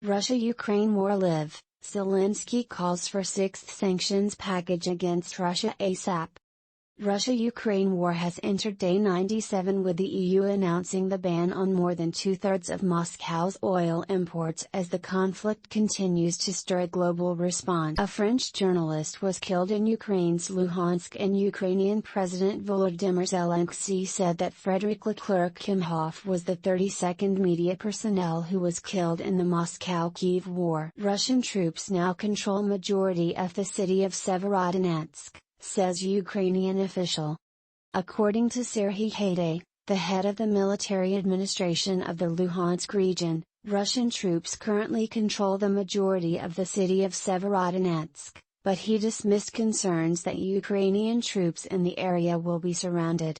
Russia-Ukraine war live, Zelensky calls for sixth sanctions package against Russia ASAP. Russia-Ukraine war has entered day 97 with the EU announcing the ban on more than two-thirds of Moscow's oil imports as the conflict continues to stir a global response. A French journalist was killed in Ukraine's Luhansk, and Ukrainian President Volodymyr Zelensky said that Frederick Leclerc-Kimhoff was the 32nd media personnel who was killed in the Moscow-Kyiv war. Russian troops now control majority of the city of Severodonetsk, says Ukrainian official. According to Serhiy Haidai, the head of the military administration of the Luhansk region, Russian troops currently control the majority of the city of Severodonetsk, but he dismissed concerns that Ukrainian troops in the area will be surrounded.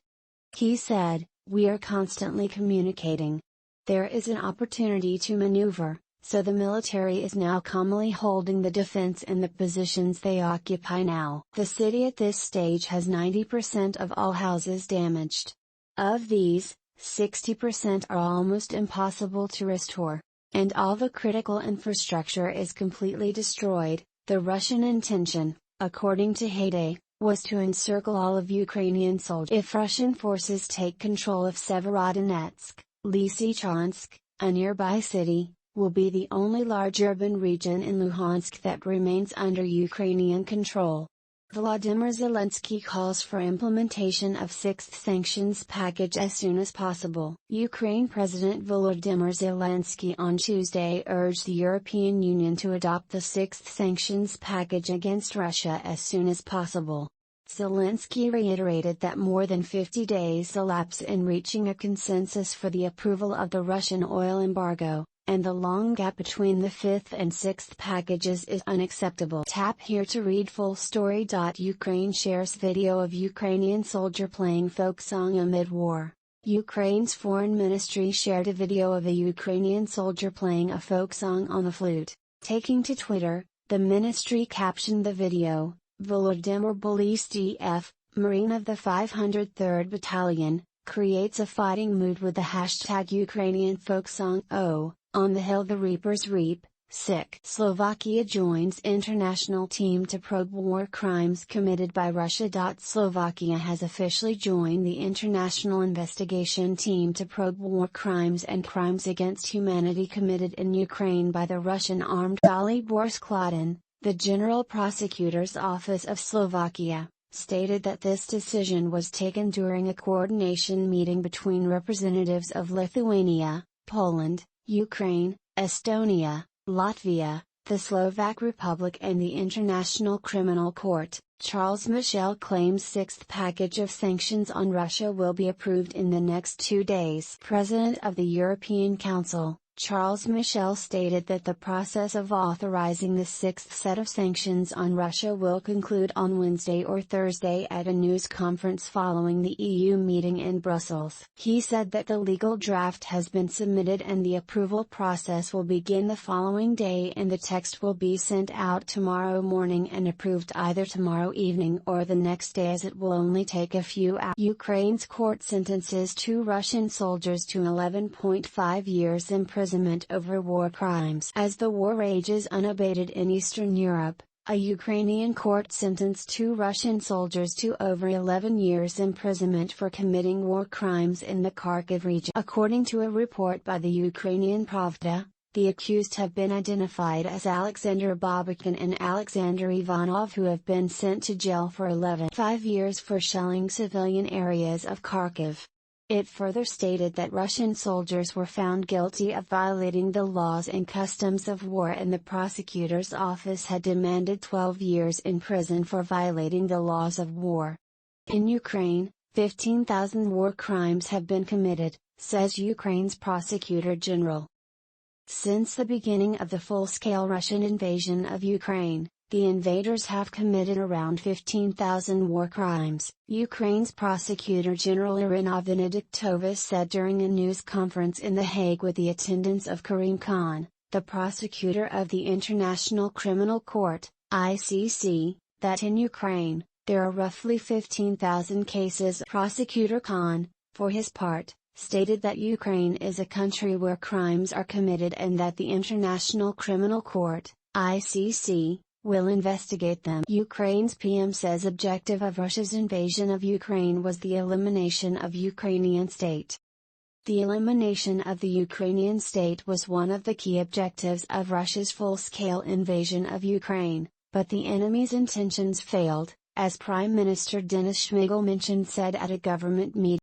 He said, "We are constantly communicating. There is an opportunity to maneuver, so the military is now calmly holding the defense in the positions they occupy now." The city at this stage has 90% of all houses damaged. Of these, 60% are almost impossible to restore, and all the critical infrastructure is completely destroyed. The Russian intention, according to Haidai, was to encircle all of Ukrainian soldiers. If Russian forces take control of Severodonetsk, Lysychansk, a nearby city, will be the only large urban region in Luhansk that remains under Ukrainian control. Volodymyr Zelensky calls for implementation of sixth sanctions package as soon as possible. Ukraine President Volodymyr Zelensky on Tuesday urged the European Union to adopt the sixth sanctions package against Russia as soon as possible. Zelensky reiterated that more than 50 days elapse in reaching a consensus for the approval of the Russian oil embargo, and the long gap between the fifth and sixth packages is unacceptable. Tap here to read full story. Ukraine shares video of Ukrainian soldier playing folk song amid war. Ukraine's foreign ministry shared a video of a Ukrainian soldier playing a folk song on the flute. Taking to Twitter, the ministry captioned the video, "Volodymyr Belistiev, Marine of the 503rd Battalion, creates a fighting mood with the hashtag Ukrainian folk song on the hill the reapers reap, sick." Slovakia joins international team to probe war crimes committed by Russia. Slovakia has officially joined the international investigation team to probe war crimes and crimes against humanity committed in Ukraine by the Russian armed Dalibor Skladin. The General Prosecutor's Office of Slovakia stated that this decision was taken during a coordination meeting between representatives of Lithuania, Poland, Ukraine, Estonia, Latvia, the Slovak Republic and the International Criminal Court. Charles Michel claims sixth package of sanctions on Russia will be approved in the next 2 days. President of the European Council, Charles Michel stated that the process of authorizing the sixth set of sanctions on Russia will conclude on Wednesday or Thursday at a news conference following the EU meeting in Brussels. He said that the legal draft has been submitted and the approval process will begin the following day, and the text will be sent out tomorrow morning and approved either tomorrow evening or the next day, as it will only take a few hours. Ukraine's court sentences 2 Russian soldiers to 11.5 years imprisonment over war crimes. As the war rages unabated in Eastern Europe, a Ukrainian court sentenced 2 Russian soldiers to over 11 years imprisonment for committing war crimes in the Kharkiv region. According to a report by the Ukrainian Pravda, the accused have been identified as Alexander Babakin and Alexander Ivanov, who have been sent to jail for 11.5 years for shelling civilian areas of Kharkiv. It further stated that Russian soldiers were found guilty of violating the laws and customs of war, and the prosecutor's office had demanded 12 years in prison for violating the laws of war. In Ukraine, 15,000 war crimes have been committed, says Ukraine's prosecutor general. Since the beginning of the full-scale Russian invasion of Ukraine, the invaders have committed around 15,000 war crimes, Ukraine's Prosecutor General Irina Venediktova said during a news conference in The Hague with the attendance of Karim Khan, the prosecutor of the International Criminal Court, ICC, that in Ukraine, there are roughly 15,000 cases. Prosecutor Khan, for his part, stated that Ukraine is a country where crimes are committed and that the International Criminal Court, ICC, will investigate them. Ukraine's PM says objective of Russia's invasion of Ukraine was the elimination of Ukrainian state. The elimination of the Ukrainian state was one of the key objectives of Russia's full-scale invasion of Ukraine, but the enemy's intentions failed, as Prime Minister Denis Shmyhal said at a government meeting.